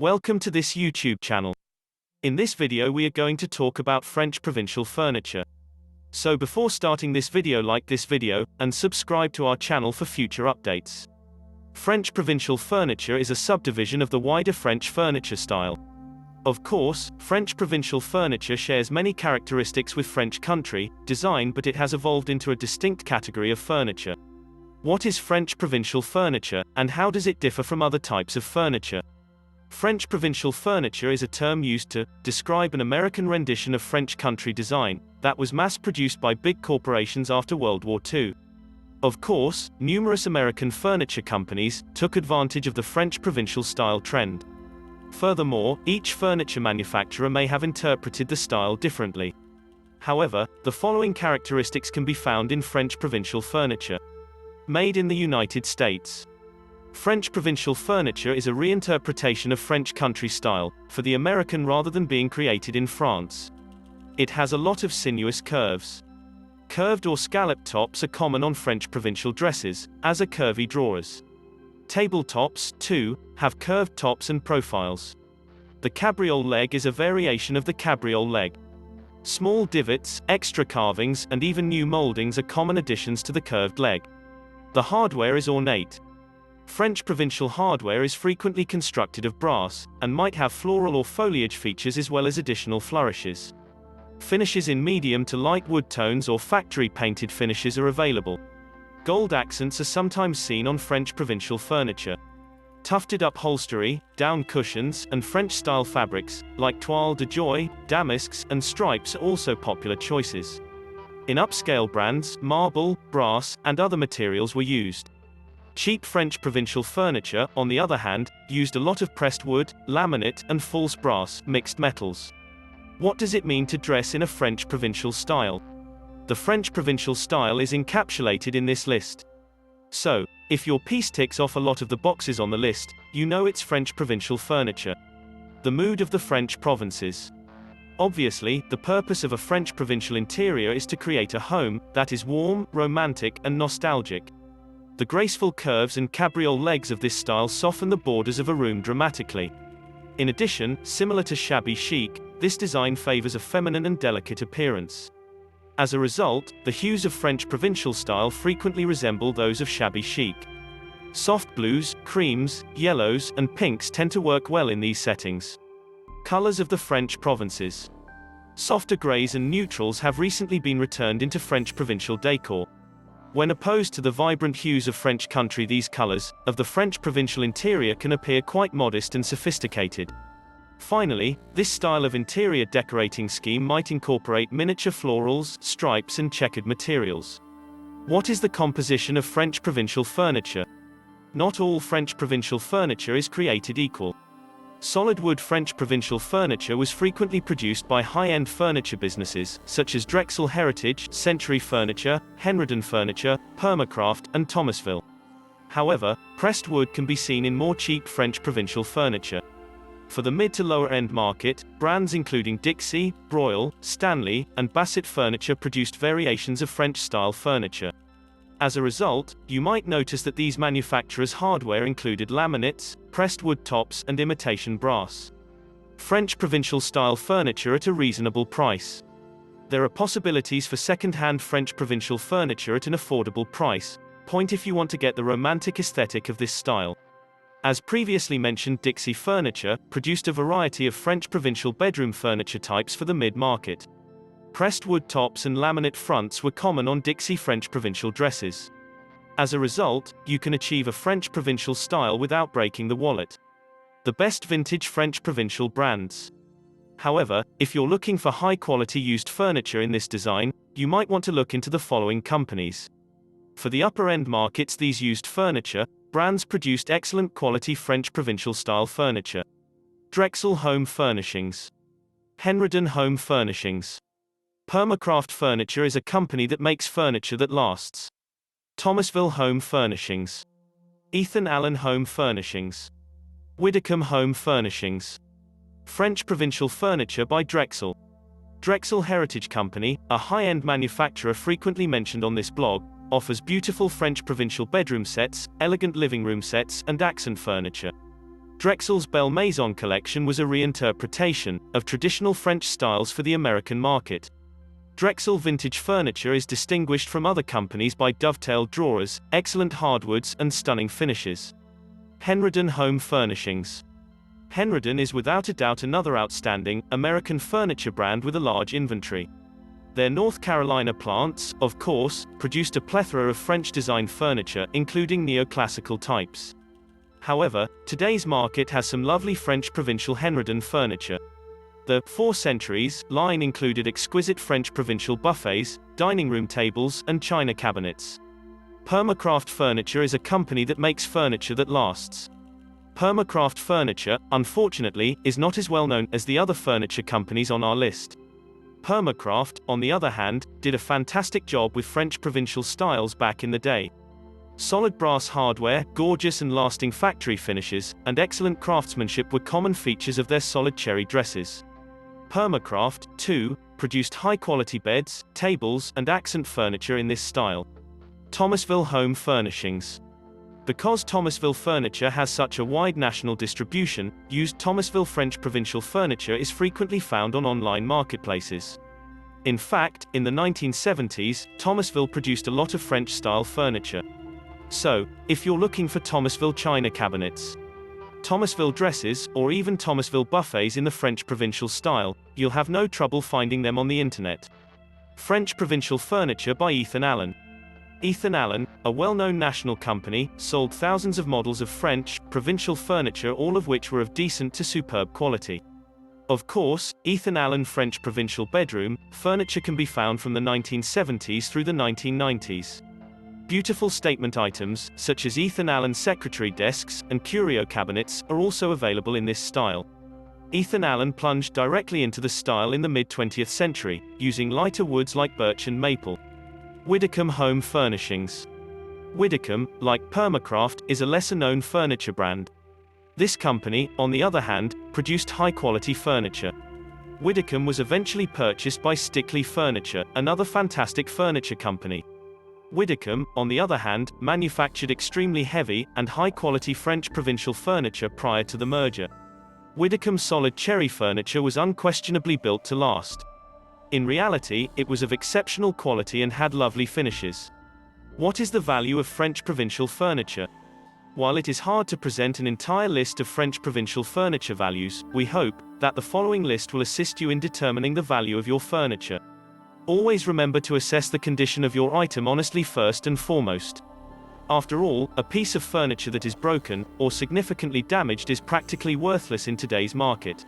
Welcome to this YouTube channel. In this video we are going to talk about French Provincial Furniture. So before starting this video, like this video, and subscribe to our channel for future updates. French Provincial Furniture is a subdivision of the wider French furniture style. Of course, French Provincial Furniture shares many characteristics with French country design, but it has evolved into a distinct category of furniture. What is French Provincial Furniture, and how does it differ from other types of furniture? French Provincial Furniture is a term used to describe an American rendition of French country design that was mass-produced by big corporations after World War II. Of course, numerous American furniture companies took advantage of the French provincial style trend. Furthermore, each furniture manufacturer may have interpreted the style differently. However, the following characteristics can be found in French Provincial Furniture. Made in the United States. French Provincial Furniture is a reinterpretation of French country style, for the American rather than being created in France. It has a lot of sinuous curves. Curved or scalloped tops are common on French provincial dresses, as are curvy drawers. Tabletops, too, have curved tops and profiles. The cabriole leg is a variation of the cabriole leg. Small divots, extra carvings, and even new moldings are common additions to the curved leg. The hardware is ornate. French provincial hardware is frequently constructed of brass, and might have floral or foliage features as well as additional flourishes. Finishes in medium to light wood tones or factory-painted finishes are available. Gold accents are sometimes seen on French provincial furniture. Tufted upholstery, down cushions, and French-style fabrics, like toile de joie, damasks, and stripes are also popular choices. In upscale brands, marble, brass, and other materials were used. Cheap French provincial furniture, on the other hand, used a lot of pressed wood, laminate, and false brass, mixed metals. What does it mean to dress in a French provincial style? The French provincial style is encapsulated in this list. So, if your piece ticks off a lot of the boxes on the list, you know it's French provincial furniture. The mood of the French provinces. Obviously, the purpose of a French provincial interior is to create a home that is warm, romantic, and nostalgic. The graceful curves and cabriole legs of this style soften the borders of a room dramatically. In addition, similar to shabby chic, this design favors a feminine and delicate appearance. As a result, the hues of French provincial style frequently resemble those of shabby chic. Soft blues, creams, yellows, and pinks tend to work well in these settings. Colors of the French provinces. Softer grays and neutrals have recently been returned into French provincial decor. When opposed to the vibrant hues of French country, these colors of the French provincial interior can appear quite modest and sophisticated. Finally, this style of interior decorating scheme might incorporate miniature florals, stripes, and checkered materials. What is the composition of French provincial furniture? Not all French provincial furniture is created equal. Solid wood French provincial furniture was frequently produced by high-end furniture businesses, such as Drexel Heritage, Century Furniture, Henrydon Furniture, Permacraft, and Thomasville. However, pressed wood can be seen in more cheap French provincial furniture. For the mid to lower-end market, brands including Dixie, Broyle, Stanley, and Bassett Furniture produced variations of French-style furniture. As a result, you might notice that these manufacturers' hardware included laminates, pressed wood tops, and imitation brass. French provincial-style furniture at a reasonable price. There are possibilities for second-hand French provincial furniture at an affordable price point if you want to get the romantic aesthetic of this style. As previously mentioned, Dixie Furniture produced a variety of French provincial bedroom furniture types for the mid-market. Pressed wood tops and laminate fronts were common on Dixie French provincial dresses. As a result, you can achieve a French provincial style without breaking the wallet. The best vintage French provincial brands. However, if you're looking for high-quality used furniture in this design, you might want to look into the following companies. For the upper-end markets, these used furniture brands produced excellent quality French provincial style furniture. Drexel Home Furnishings. Henrydon Home Furnishings. Permacraft Furniture is a company that makes furniture that lasts. Thomasville Home Furnishings. Ethan Allen Home Furnishings. Widdicombe Home Furnishings. French Provincial Furniture by Drexel. Drexel Heritage Company, a high-end manufacturer frequently mentioned on this blog, offers beautiful French provincial bedroom sets, elegant living room sets, and accent furniture. Drexel's Belle Maison collection was a reinterpretation of traditional French styles for the American market. Drexel vintage furniture is distinguished from other companies by dovetailed drawers, excellent hardwoods, and stunning finishes. Henrydon Home Furnishings. Henrydon is without a doubt another outstanding American furniture brand with a large inventory. Their North Carolina plants, of course, produced a plethora of French-designed furniture, including neoclassical types. However, today's market has some lovely French Provincial Henrydon furniture. The 4 Centuries line included exquisite French Provincial buffets, dining room tables, and china cabinets. Permacraft Furniture is a company that makes furniture that lasts. Permacraft Furniture, unfortunately, is not as well known as the other furniture companies on our list. Permacraft, on the other hand, did a fantastic job with French Provincial styles back in the day. Solid brass hardware, gorgeous and lasting factory finishes, and excellent craftsmanship were common features of their solid cherry dresses. Permacraft, too, produced high-quality beds, tables, and accent furniture in this style. Thomasville Home Furnishings. Because Thomasville Furniture has such a wide national distribution, used Thomasville French Provincial Furniture is frequently found on online marketplaces. In fact, in the 1970s, Thomasville produced a lot of French-style furniture. So, if you're looking for Thomasville china cabinets, Thomasville dresses, or even Thomasville buffets in the French Provincial style, you'll have no trouble finding them on the internet. French Provincial Furniture by Ethan Allen. Ethan Allen, a well-known national company, sold thousands of models of French Provincial furniture, all of which were of decent to superb quality. Of course, Ethan Allen French Provincial bedroom furniture can be found from the 1970s through the 1990s. Beautiful statement items, such as Ethan Allen secretary desks and curio cabinets, are also available in this style. Ethan Allen plunged directly into the style in the mid-20th century, using lighter woods like birch and maple. Widdicombe Home Furnishings. Widdicombe, like Permacraft, is a lesser-known furniture brand. This company, on the other hand, produced high-quality furniture. Widdicombe was eventually purchased by Stickley Furniture, another fantastic furniture company. Widdicombe, on the other hand, manufactured extremely heavy and high-quality French Provincial furniture prior to the merger. Widdicombe's solid cherry furniture was unquestionably built to last. In reality, it was of exceptional quality and had lovely finishes. What is the value of French Provincial furniture? While it is hard to present an entire list of French Provincial furniture values, we hope that the following list will assist you in determining the value of your furniture. Always remember to assess the condition of your item honestly first and foremost. After all, a piece of furniture that is broken or significantly damaged is practically worthless in today's market.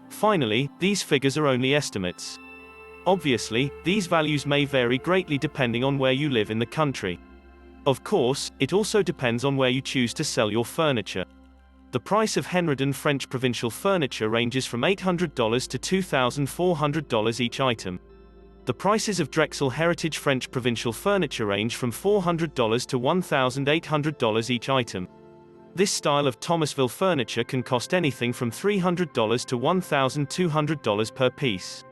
Finally, these figures are only estimates. Obviously, these values may vary greatly depending on where you live in the country. Of course, it also depends on where you choose to sell your furniture. The price of Henrydon French Provincial furniture ranges from $800 to $2,400 each item. The prices of Drexel Heritage French Provincial furniture range from $400 to $1,800 each item. This style of Thomasville furniture can cost anything from $300 to $1,200 per piece.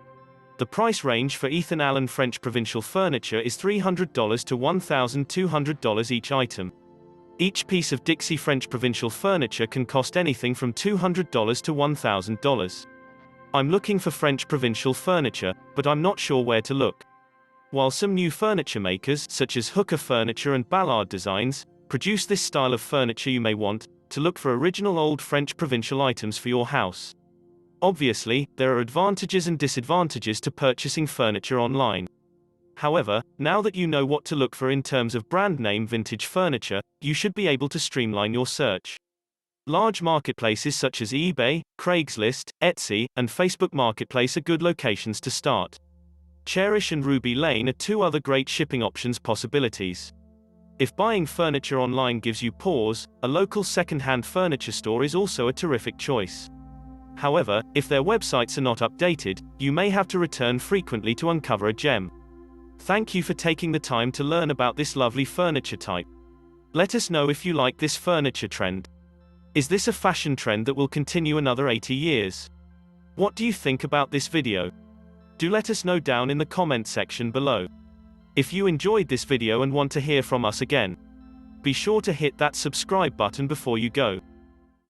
The price range for Ethan Allen French Provincial furniture is $300 to $1,200 each item. Each piece of Dixie French Provincial furniture can cost anything from $200 to $1,000. I'm looking for French Provincial furniture, but I'm not sure where to look. While some new furniture makers, such as Hooker Furniture and Ballard Designs, produce this style of furniture, you may want to look for original old French Provincial items for your house. Obviously, there are advantages and disadvantages to purchasing furniture online. However, now that you know what to look for in terms of brand name vintage furniture, you should be able to streamline your search. Large marketplaces such as eBay, Craigslist, Etsy, and Facebook Marketplace are good locations to start. Cherish and Ruby Lane are two other great shipping options possibilities. If buying furniture online gives you pause, a local second-hand furniture store is also a terrific choice. However, if their websites are not updated, you may have to return frequently to uncover a gem. Thank you for taking the time to learn about this lovely furniture type. Let us know if you like this furniture trend. Is this a fashion trend that will continue another 80 years? What do you think about this video? Do let us know down in the comment section below. If you enjoyed this video and want to hear from us again, be sure to hit that subscribe button before you go.